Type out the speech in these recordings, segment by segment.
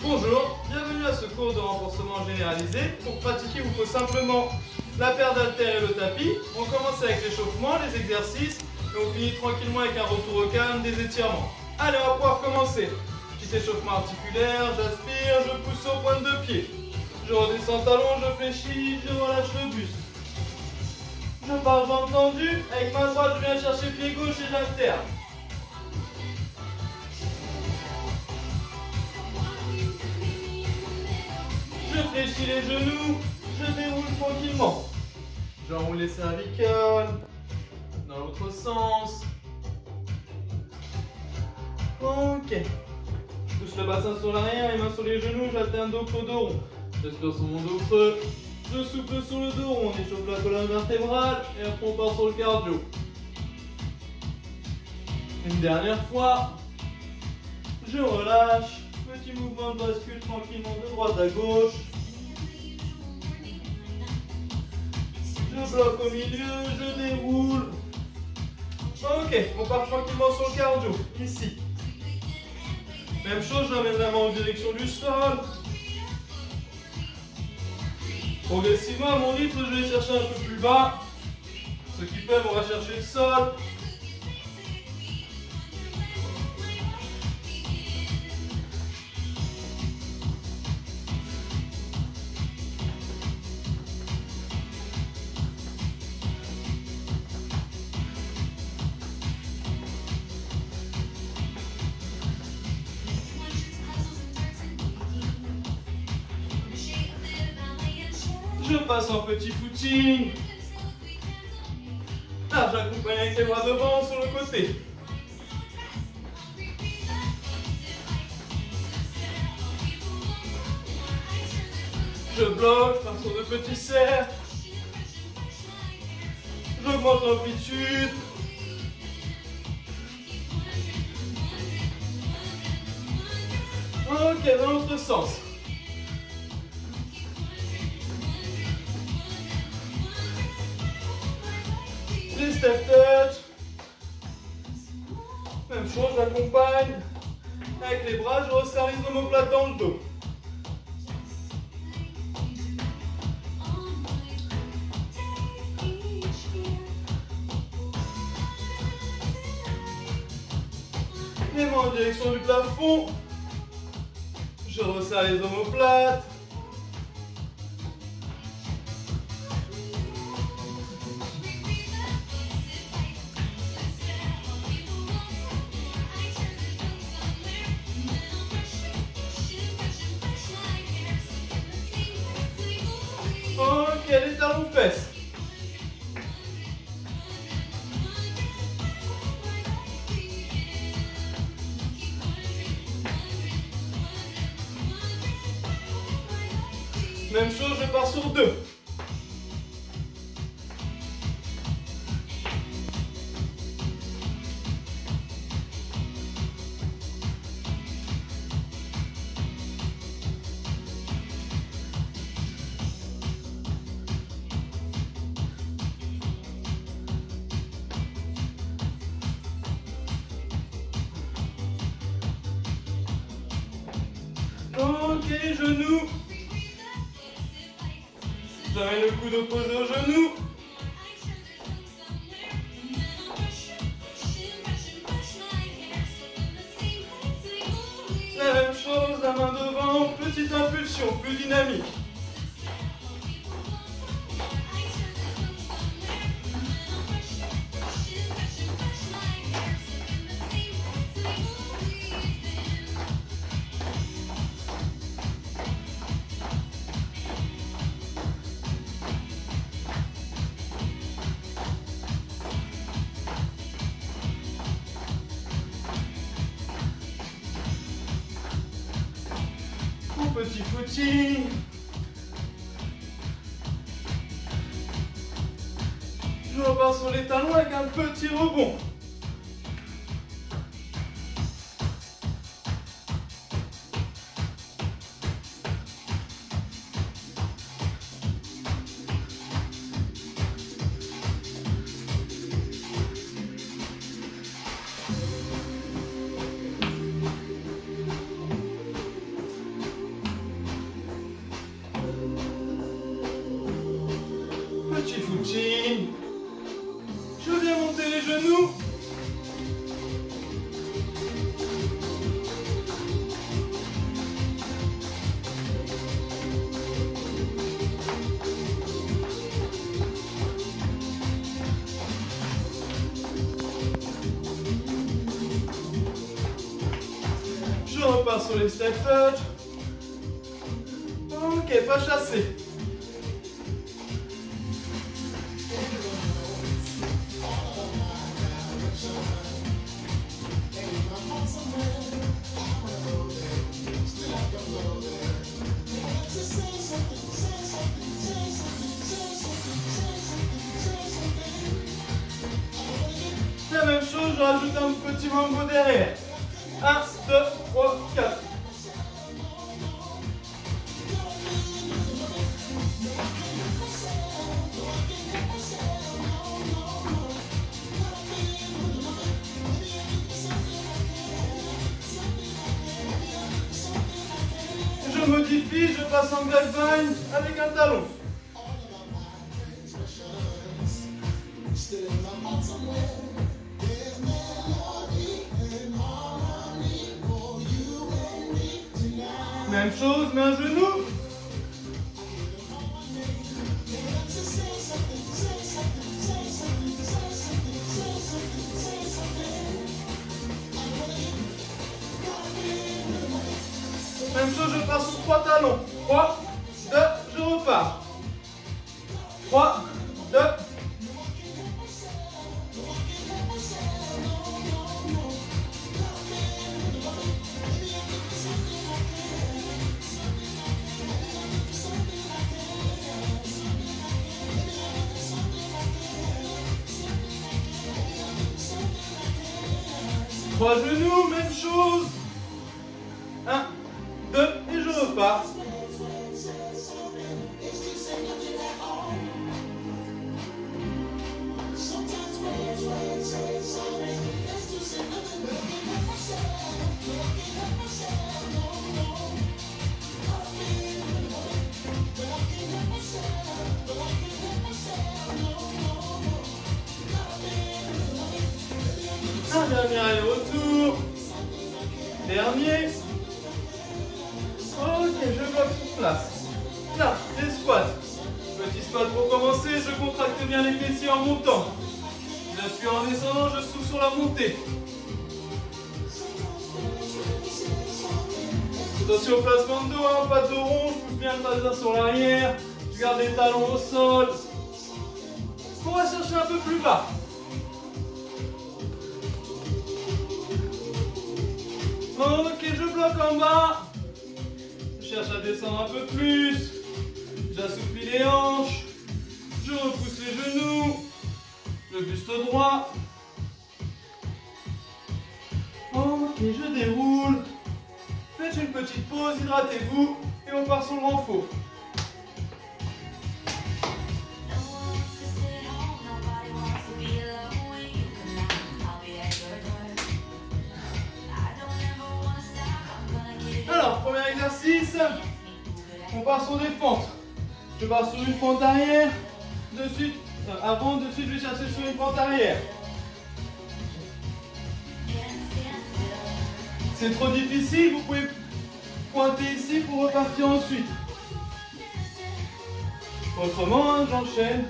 Bonjour, bienvenue à ce cours de renforcement généralisé. Pour pratiquer, il vous faut simplement la paire d'haltères et le tapis. On commence avec l'échauffement, les exercices, et on finit tranquillement avec un retour au calme, des étirements. Allez, on va pouvoir commencer. Petit échauffement articulaire, j'aspire, je pousse aux pointes de pied. Je redescends le talon, je fléchis, je relâche le buste. Je pars jambes tendues, avec main droite, je viens chercher pied gauche et j'alterne. Je fléchis les genoux, je déroule tranquillement. J'enroule les cervicales, dans l'autre sens. Ok. Je pousse le bassin sur l'arrière, les mains sur les genoux, j'alterne dos creux, dos rond. J'aspire sur mon dos creux, je souffle sur le dos rond, on échauffe la colonne vertébrale et après on part sur le cardio. Une dernière fois, je relâche. Petit mouvement de bascule tranquillement de droite à gauche. Je bloque au milieu, je déroule. Ok, on part tranquillement sur le cardio, ici. Même chose, j'amène la main en direction du sol. Progressivement, à mon rythme, je vais chercher un peu plus bas. Ceux qui peuvent, on va chercher le sol. Je passe en petit footing. Là, j'accompagne avec les bras devant sur le côté. Je bloque, je pars sur de petits cercles. J'augmente l'amplitude. Ok, dans l'autre sens. Les step touch. Même chose, j'accompagne. Avec les bras, je resserre les omoplates dans le dos. Les mains en direction du plafond. Je resserre les omoplates. Ok, les talons fesses. Même chose, je pars sur deux. Ok, genoux. J'amène le coude opposé au genou. La même chose, la main devant, petite impulsion, plus dynamique. Petit footing. Je repars sur les talons avec un petit rebond. Fuchi Fuchi. Je viens monter les genoux. Je repars sur les step touch. Ok, pas chassé. La même chose, je rajoute un petit mambo derrière. 1, 2, 3, 4. Je modifie, je passe en grapevine avec un talon. Même chose, mais un genou. Même chose, je passe sur 3 talons. 3, 2, je repars. 3, 2. Trois genoux, même chose. 1, 2, et je repars. Un dernier aller-retour. Dernier. Ok, je bloque sur place. Là, les squats. Petit squat pour commencer, je contracte bien les fessiers en montant. J'appuie en descendant, je souffle sur la montée. Attention au placement de dos, hein, pas de dos rond, je pousse bien le bassin sur l'arrière. Je garde les talons au sol. On va chercher un peu plus bas. Ok, je bloque en bas. Je cherche à descendre un peu plus. J'assouplis les hanches. Je repousse les genoux. Le buste droit. Ok, je déroule. Faites une petite pause, hydratez-vous. Et on part sur le renfort. Alors, premier exercice, on part sur des fentes. Je pars sur une fente arrière, de suite, avant, de suite, je vais chercher sur une fente arrière. C'est trop difficile, vous pouvez pointer ici pour repartir ensuite. Autrement, hein, j'enchaîne.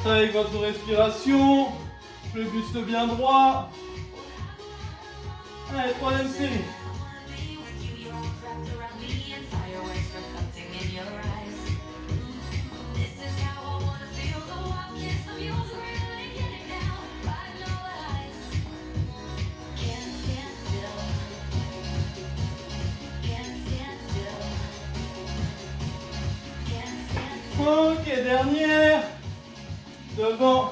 Avec votre respiration, le buste bien droit. Allez, troisième série. Ok, dernière. Devant,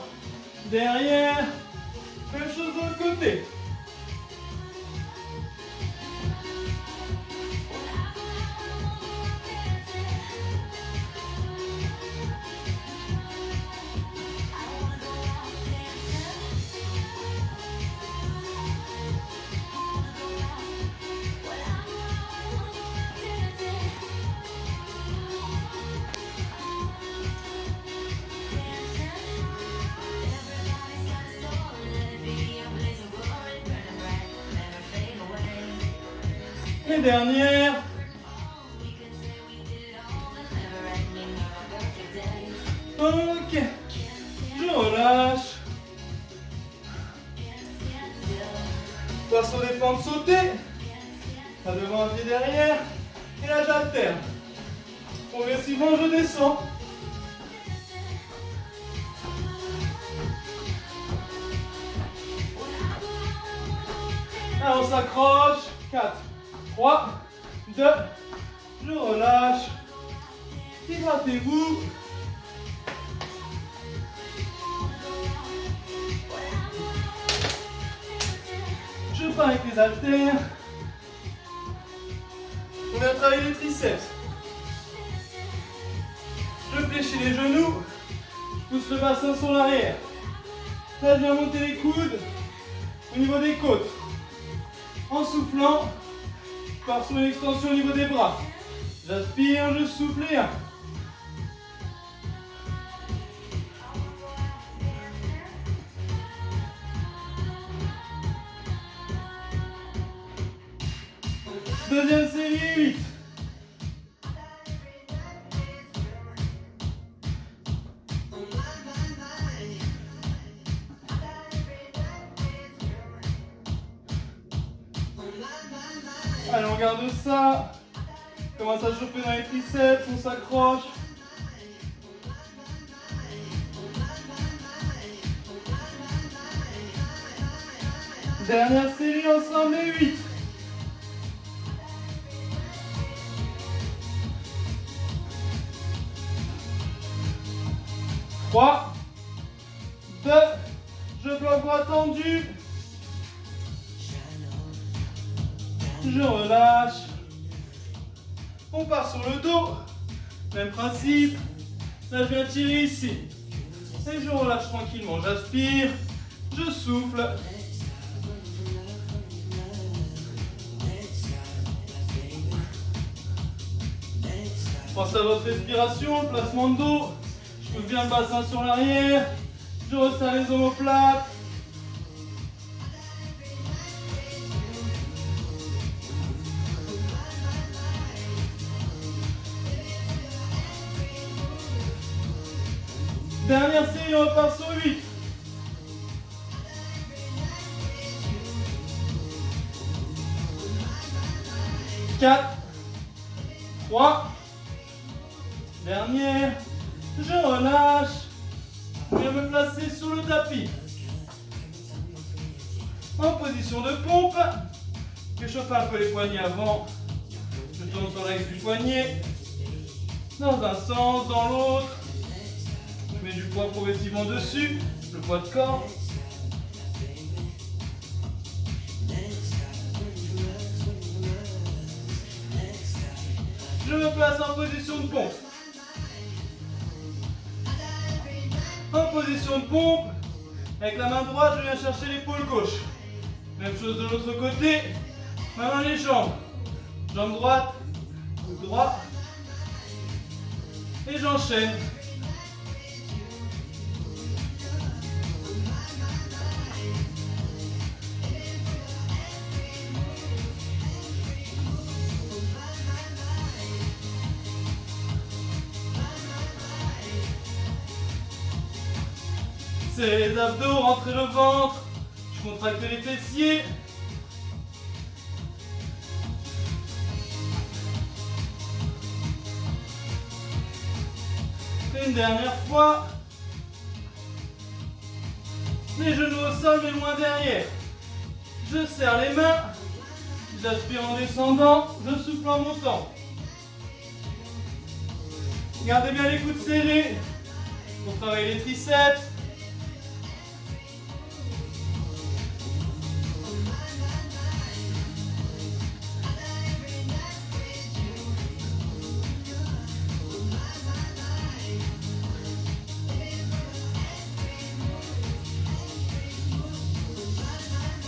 derrière. Même chose de l'autre côté. Et dernière. Ok. Je relâche. Passe au défendre sauter. Pas devant, un pied derrière. Et là j'alterne. Progressivement je descends. Là on s'accroche. 4, 3, 2, je relâche. Hydratez-vous. Je pars avec les haltères. On vient travailler les triceps. Je fléchis les genoux. Je pousse le bassin sur l'arrière. Là, je viens monter les coudes au niveau des côtes. En soufflant, je pars sur une extension au niveau des bras. J'aspire, je souffle et 1. Deuxième série, 8. Allez, on garde ça. On commence à chauffer dans les triceps, on s'accroche. Dernière série ensemble, et 8. 3, 2, je bloque bras tendu. Je relâche. On part sur le dos. Même principe. Là, je viens tirer ici. Et je relâche tranquillement. J'aspire. Je souffle. Pensez à votre respiration, le placement de dos. Je pousse bien le bassin sur l'arrière. Je resserre les omoplates. Dernière série, on repart sur 8. Quatre, 3, dernière, je relâche, je vais me placer sur le tapis. En position de pompe, je chauffe un peu les poignets avant, je tourne sur l'axe du poignet, dans un sens, dans l'autre. Je mets du poids progressivement dessus, le poids de corps. Je me place en position de pompe. En position de pompe, avec la main droite, je viens chercher l'épaule gauche. Même chose de l'autre côté, main dans les jambes. Jambe droite, coude droit. Et j'enchaîne. Serrez les abdos, rentrez le ventre. Je contracte les fessiers. Une dernière fois. Les genoux au sol mais loin derrière. Je serre les mains. J'aspire en descendant. Je souffle en montant. Gardez bien les coudes serrés pour travailler les triceps.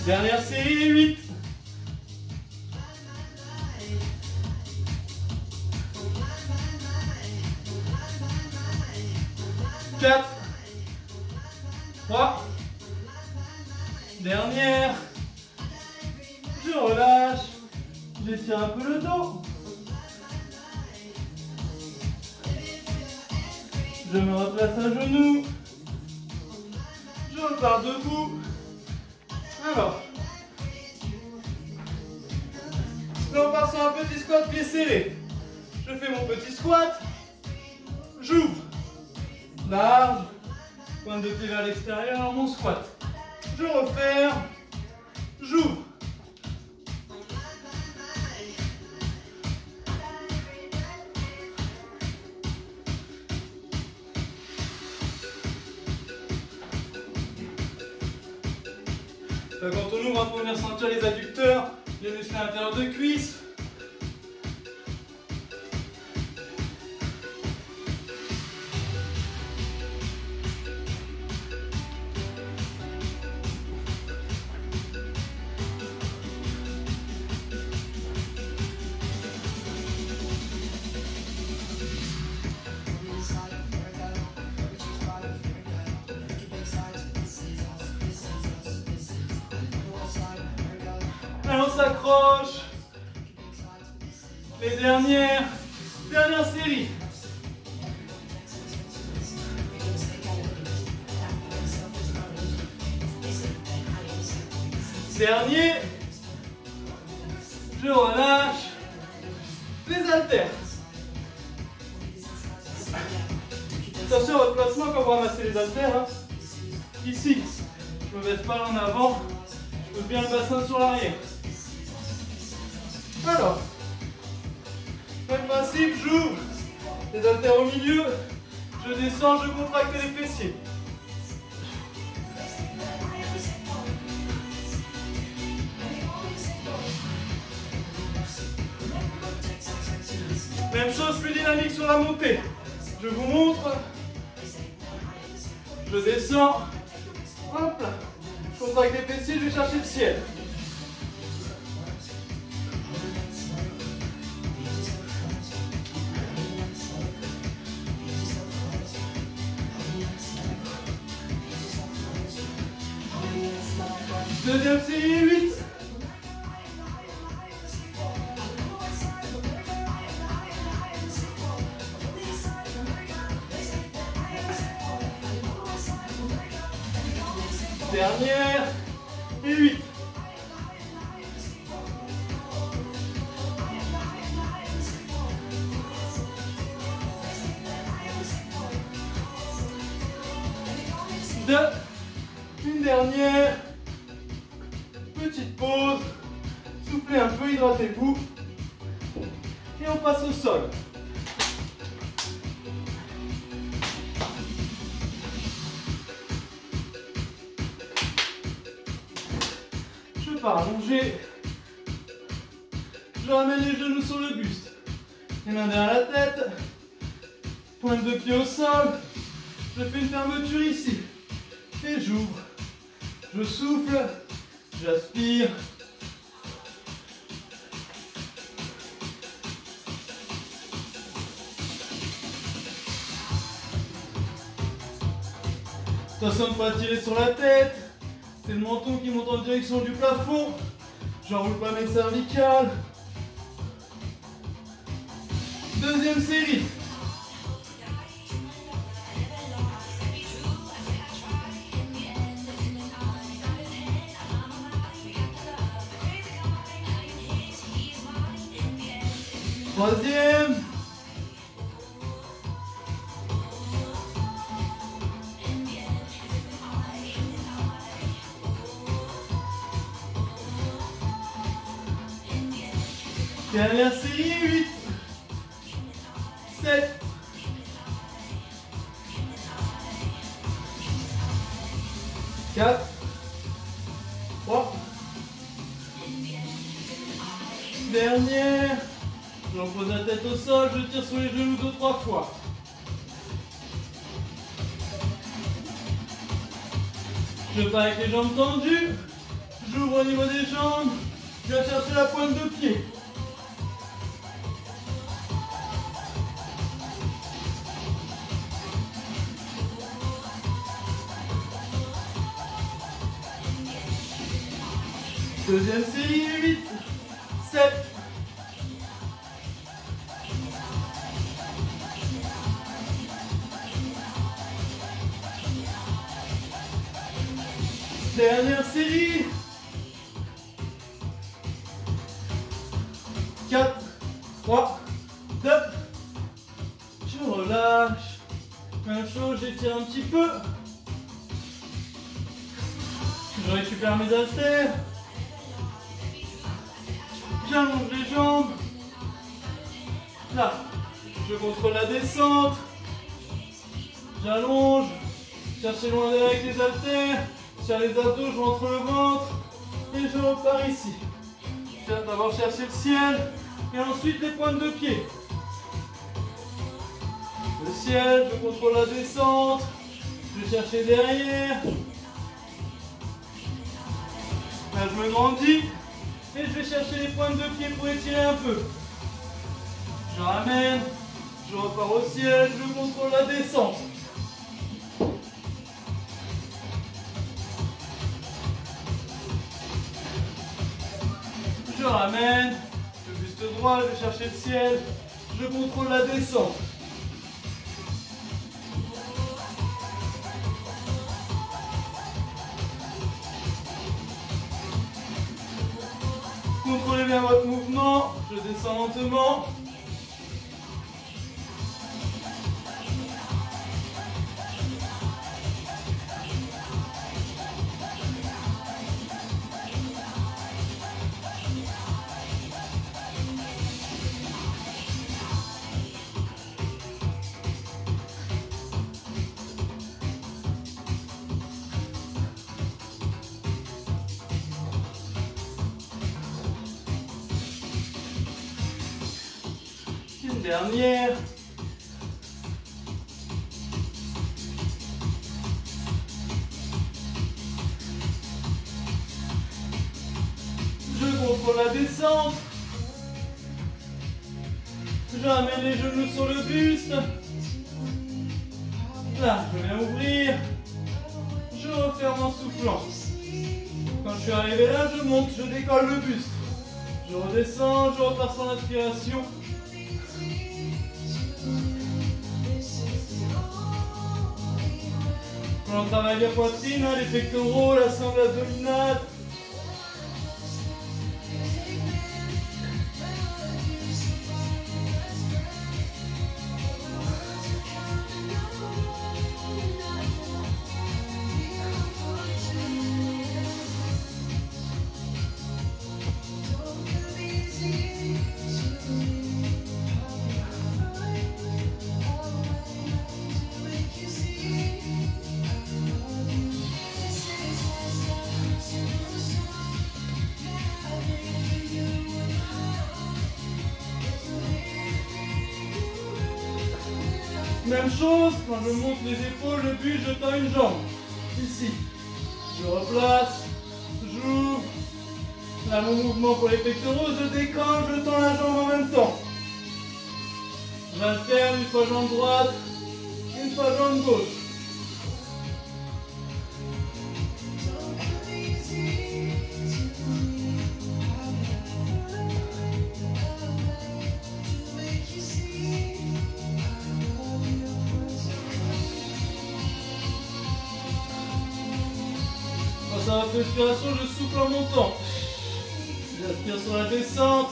Dernière série, 8. 4, 3, dernière, je relâche, J'étire un peu le dos. Je me replace à genoux. Je repars debout. Alors. Là, on part sur un petit squat pied serré. Je fais mon petit squat. J'ouvre. Large. Pointe de pied vers l'extérieur, mon squat. Je referme. J'ouvre. Quand on ouvre, on va venir sentir les adducteurs, les muscles intérieurs de cuisse. Allez, on s'accroche. Les dernières séries. Dernier. Je relâche. Les haltères. Attention à votre placement quand vous ramassez les haltères. Hein. Ici, je me baisse pas en avant. Je pose bien le bassin sur l'arrière. Alors, même principe, j'ouvre les haltères au milieu, je descends, je contracte les fessiers. Même chose, plus dynamique sur la montée. Je vous montre. Je descends. Hop là. Je contracte les fessiers, je vais chercher le ciel. Deuxième série, 8. Dernière et 8. Deux. Une dernière. Petite pause. Soufflez un peu, hydratez-vous. Et on passe au sol. Je pars allonger. Je ramène les genoux sur le buste. Les mains derrière la tête. Pointe de pied au sol. Je fais une fermeture ici. Et j'ouvre. Je souffle. J'aspire. Attention de ne pas tirer sur la tête. C'est le menton qui monte en direction du plafond. J'enroule pas mes cervicales. Deuxième série. Troisième. Dernière série, 8. 7. 4. 3. Dernière. J'en pose la tête au sol, je tire sur les genoux 2-3 fois. Je pars avec les jambes tendues. J'ouvre au niveau des jambes. Je viens chercher la pointe de pied. Deuxième série, 8, 7, 3, 2. Je relâche. Même chose, j'étire un petit peu. Je récupère mes haltères. J'allonge les jambes. Là, je contrôle la descente. J'allonge. Cherchez loin derrière avec les haltères. Sur les abdos, je rentre le ventre. Et je repars ici. D'abord chercher le ciel. Et ensuite les pointes de pied. Le ciel, je contrôle la descente. Je vais chercher derrière. Là, je me grandis. Et je vais chercher les pointes de pied pour étirer un peu. Je ramène. Je repars au ciel. Je contrôle la descente. Je ramène. Le buste droit. Je vais chercher le ciel. Je contrôle la descente. Contrôlez bien votre mouvement, je descends lentement. Une dernière. Je contrôle la descente. Je ramène les genoux sur le buste. Là, je viens ouvrir. Je referme en soufflant. Quand je suis arrivé là, je monte, je décolle le buste. Je redescends, je repars sans l'inspiration. On travaille la poitrine, les pectoraux, la sangle abdominale. Même chose, quand je monte les épaules, le but, je tends une jambe. Ici. Je replace, j'ouvre. Là, mon mouvement pour les pectoraux, je décolle, je tends la jambe en même temps. J'alterne, une fois jambe droite, une fois jambe gauche. Dans la respiration, je souffle en montant. J'aspire sur la descente,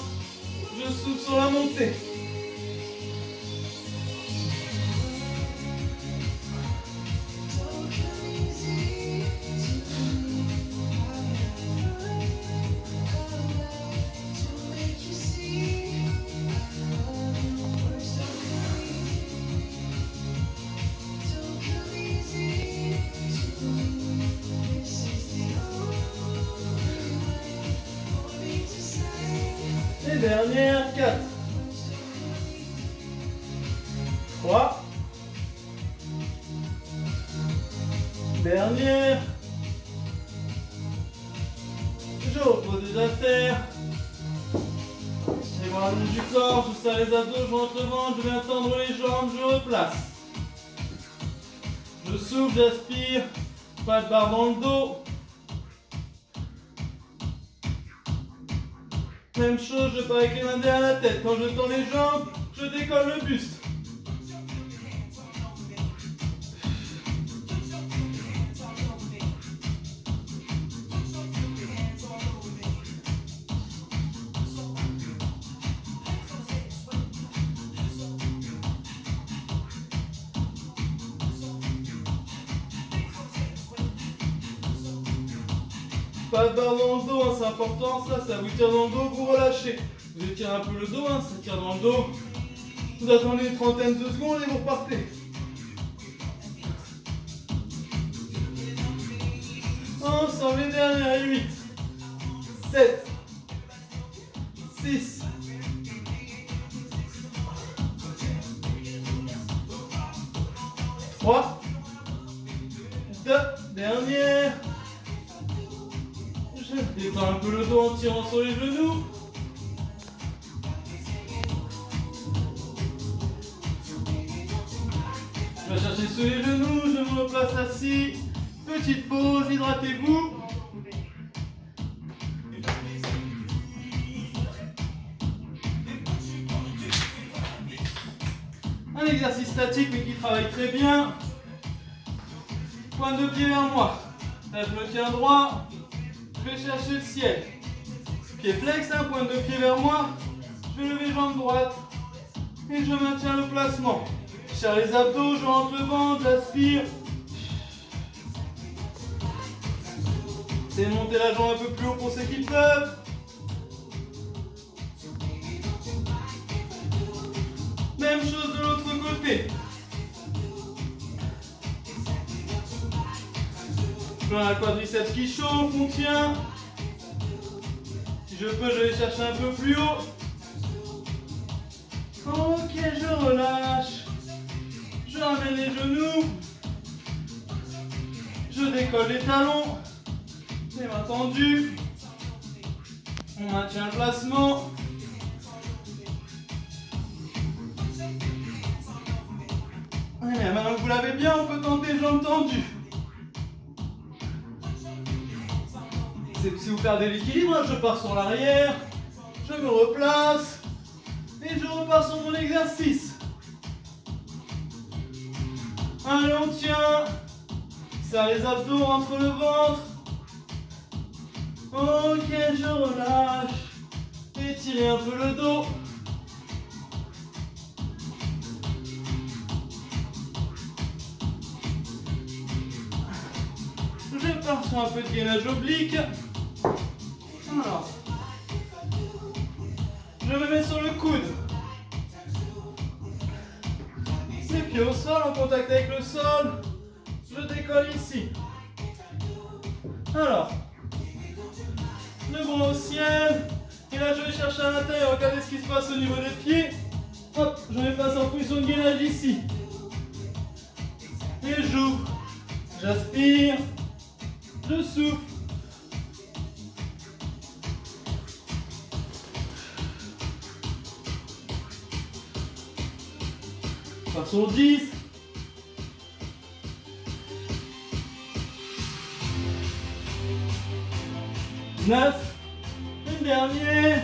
je souffle sur la montée. Et dernière, 4. 3. Dernière. Je repose les haltères. Les bras longs du corps, je serre les abdos, je rentre le ventre, je viens tendre les jambes, je replace. Je souffle, j'aspire. Pas de barre dans le dos. Même chose, je pars avec les mains derrière la tête. Quand je tends les jambes, je décolle le buste. Pas de barre dans le dos, hein, c'est important, ça vous tire dans le dos, vous relâchez. Vous étirez un peu le dos, hein, ça tire dans le dos. Vous attendez une trentaine de secondes et vous repartez. Ensemble, les dernières, 8, 7, 6, 3, 2, dernière. Je détends un peu le dos en tirant sur les genoux. Je vais chercher sur les genoux, je me replace assis. Petite pause, hydratez-vous. Un exercice statique mais qui travaille très bien. Pointe de pied vers moi. Là je me tiens droit. Je vais chercher le ciel. Pied flex, hein, pointe de pied vers moi. Je vais lever jambe droite. Et je maintiens le placement. Je serre les abdos, je rentre le ventre, j'aspire. C'est de monter la jambe un peu plus haut pour ceux qui peuvent. Même chose de l'autre côté. Je prends la quadriceps qui chauffe, on tient. Si je peux, je vais chercher un peu plus haut. Ok, je relâche. Je ramène les genoux. Je décolle les talons. Les mains tendues. On maintient le placement. Allez, maintenant que vous l'avez bien, on peut tenter jambes tendues. Si vous perdez l'équilibre, je pars sur l'arrière. Je me replace. Et je repars sur mon exercice. Allez, on tient. Serre les abdos, rentre le ventre. Ok, je relâche. Étirez un peu le dos. Je pars sur un peu de gainage oblique. Alors, je me mets sur le coude. Les pieds au sol, en contact avec le sol. Je décolle ici. Alors, le bras au ciel. Et là, je vais chercher à l'intérieur. Regardez ce qui se passe au niveau des pieds. Hop, je me passe en position de gainage ici. Et j'ouvre. J'aspire. Je souffle. Pas sur 10. 9. Une dernière.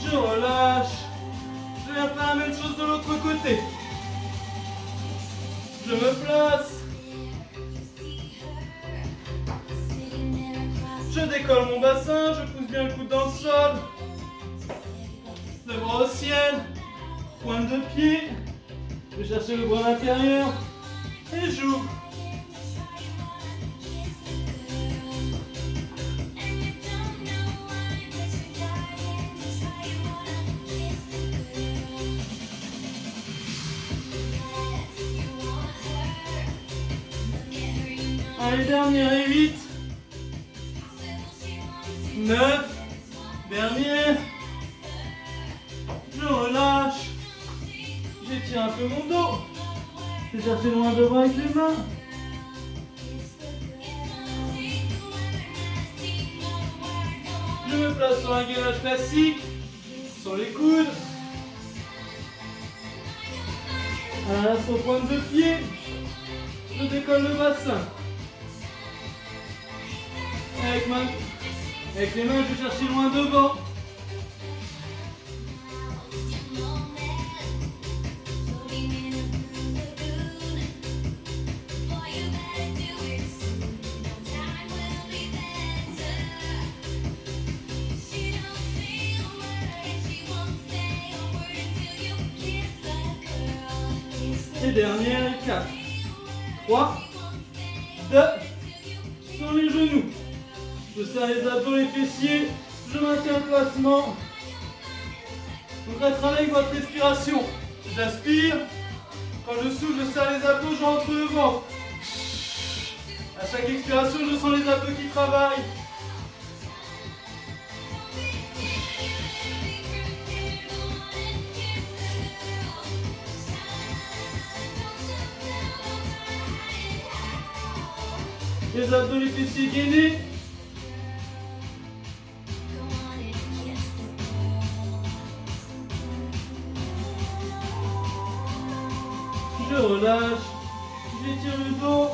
Je relâche. Je vais faire la même chose de l'autre côté. Je me place. Je décolle mon bassin, je pousse bien le coude dans le sol. Le bras au ciel. Pointe de pied. Je vais chercher le bras à l'intérieur. Et j'ouvre. Allez, dernière et 8. 9. Dernière. Je relâche. J'étire un peu mon dos. Je vais chercher loin devant avec les mains. Je me place sur un gainage classique. Sur les coudes. Voilà, sur pointe de pied. Je décolle le bassin. Avec les mains, je vais chercher loin devant. Et dernière, 4, 3, 2, sur les genoux. Je serre les abdos, les fessiers. Je maintiens le placement. Donc là, travaillez avec votre respiration. J'aspire. Quand je souffle, je serre les abdos, je rentre le ventre. À chaque expiration, je sens les abdos qui travaillent. Les abdos, les fessiers gainés. Je relâche. J'étire le dos.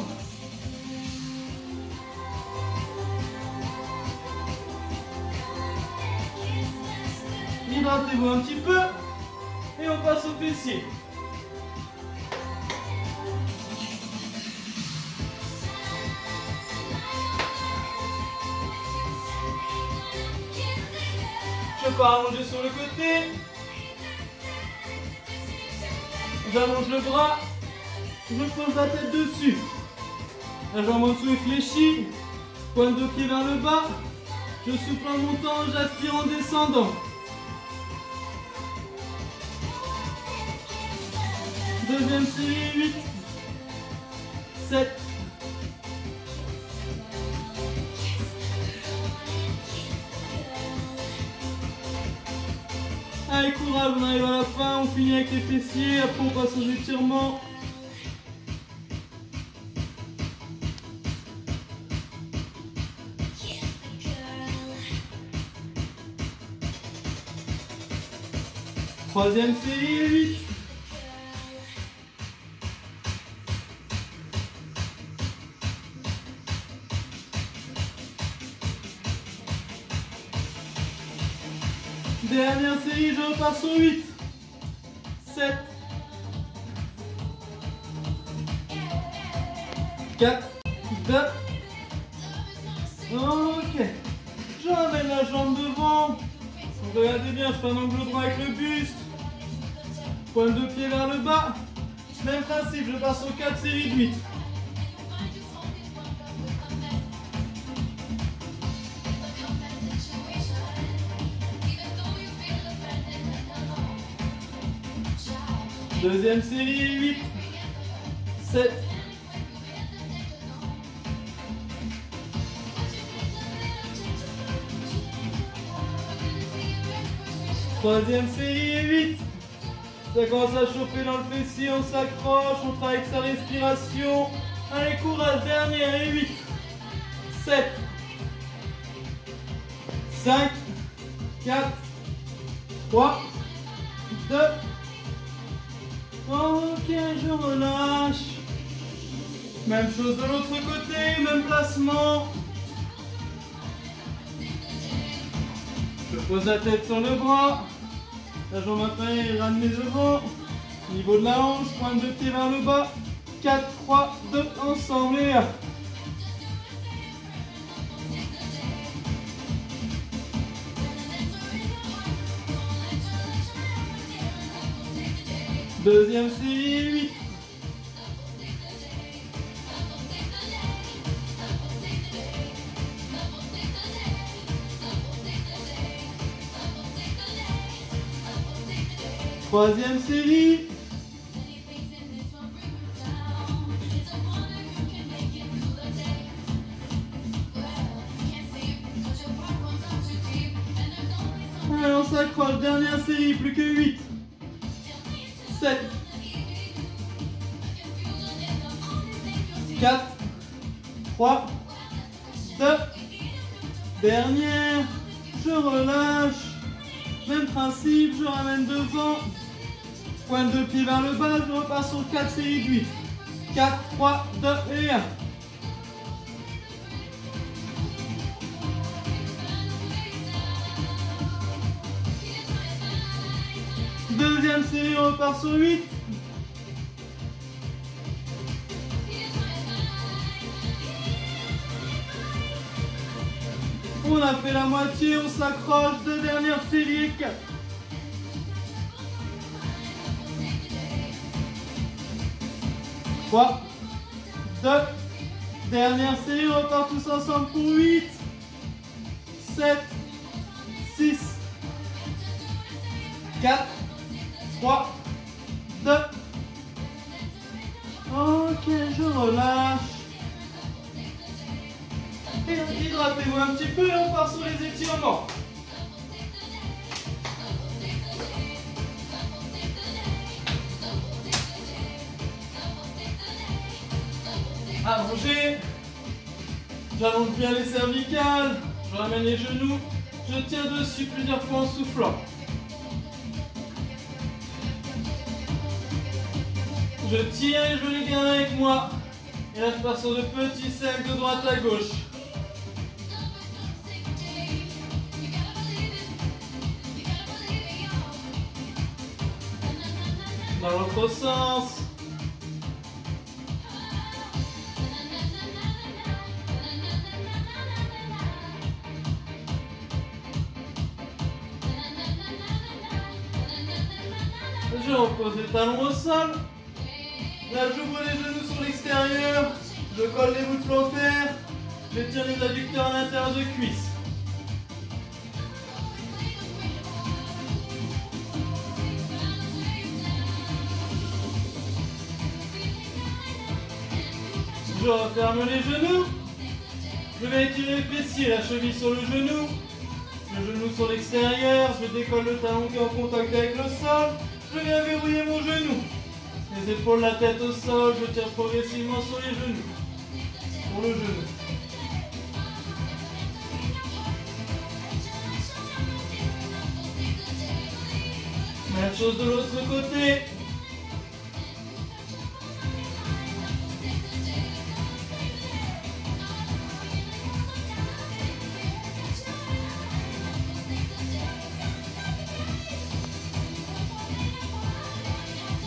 Hydratez-vous un petit peu. Et on passe aux fessiers. Je pars allonger sur le côté. J'allonge le bras. Je pose la tête dessus. La jambe en dessous est fléchie. Pointe de pied vers le bas. Je souffle en montant, j'aspire en descendant. Deuxième série, 8, 7. Allez, courage, on arrive à la fin, on finit avec les fessiers, après on passe aux étirements. Troisième série, 8. Dernière série, je repars sur 8, 7, 4, 2. Ok. Je ramène la jambe devant. Regardez bien, je fais un angle droit avec le buste. Pointe de pied vers le bas. Même principe, je pars sur 4 séries de 8. Deuxième série, 8, 7. Troisième série, 8. Ça commence à chauffer dans le fessier, on s'accroche, on travaille avec sa respiration. Allez, courage, dernière, et 8, 7, 5, 4, 3, 2. Ok, je relâche. Même chose de l'autre côté, même placement. Je pose la tête sur le bras. La jambe inférieure est ramenée devant. Niveau de la hanche, pointe de pied vers le bas. 4, 3, 2, ensemble et 1. Deuxième série, 8. Troisième série. Allez, on s'accroche. Dernière série, plus que 8. 7. 4. 3. 2. Dernière. Je relâche. Même principe, je ramène devant. Pointe de pied vers le bas, je repars sur 4 séries de 8. 4, 3, 2 et 1. Deuxième série, on repart sur 8. On a fait la moitié, on s'accroche. Deux dernières séries et 4. Trois, 2, Dernière série, on repart tous ensemble pour 8, 7, 6, 4, 3, 2. Ok, je relâche. Et hydratez-vous un petit peu et on part sur les étirements. Allongé. J'allonge bien les cervicales. Je ramène les genoux. Je tiens dessus plusieurs fois en soufflant. Je tire et je les garde avec moi. Et là, je pars sur de petits cercles de droite à gauche. Dans l'autre sens. Je repose les talons au sol. Là, j'ouvre les genoux sur l'extérieur. Je colle les voûtes plantaires. Je tire les adducteurs à l'intérieur de cuisse. Je referme les genoux. Je vais étirer les fessiers, la cheville sur le genou. Le genou sur l'extérieur. Je décolle le talon qui est en contact avec le sol. Je viens verrouiller mon genou. Les épaules, la tête au sol. Je tire progressivement sur les genoux. Sur le genou. Même chose de l'autre côté.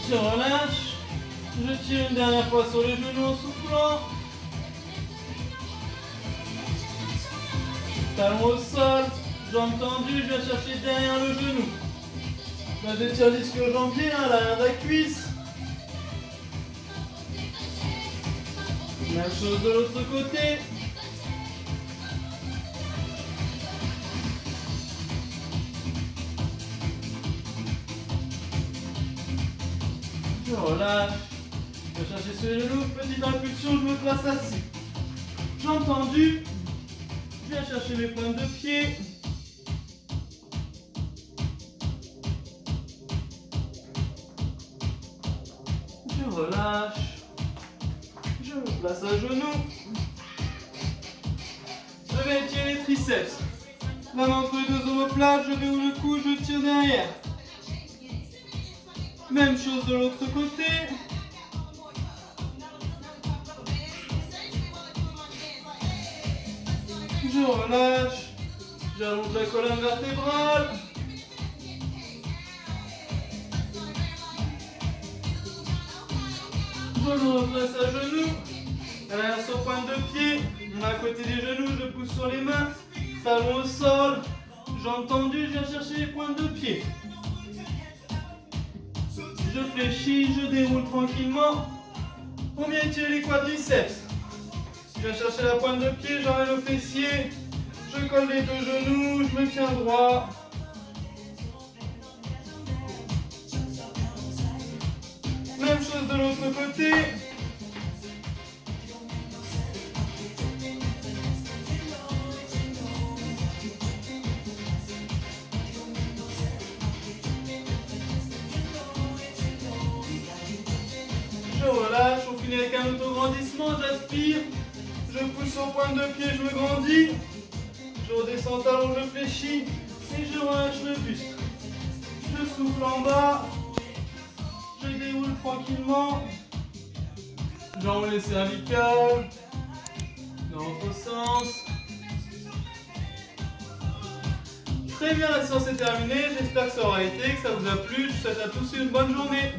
Je relâche, je tire une dernière fois sur les genoux en soufflant. Talon au sol, jambes tendues, je viens chercher derrière le genou. Je détire l'ischio-jambier, l'arrière de la cuisse. Même chose de l'autre côté. Je relâche, je vais chercher sur les genoux, petite impulsion, je me place assis. Jambes tendues, je viens chercher mes pointes de pied. Je relâche, je me place à genoux. Je vais étirer les triceps. La main entre les deux omoplates, je verrouille le cou, je tire derrière. Même chose de l'autre côté. Je relâche. J'allonge la colonne vertébrale. Je me replace à genoux. Sur pointe de pied. À côté des genoux, je pousse sur les mains. Talon au sol. Jambes tendues, je viens chercher les pointes de pied. Je fléchis, je déroule tranquillement. On vient étirer les quadriceps. Je viens chercher la pointe de pied, j'emmène au fessier. Je colle les deux genoux, je me tiens droit. Même chose de l'autre côté. Je relâche, on finit avec un autograndissement, j'aspire, je pousse au pointe de pied, je me grandis, je redescends talon, je fléchis et je relâche le buste. Je souffle en bas, je déroule tranquillement, j'enroule les cervicales, dans l'autre sens. Très bien, la séance est terminée, j'espère que ça aura été, que ça vous a plu, je vous souhaite à tous une bonne journée.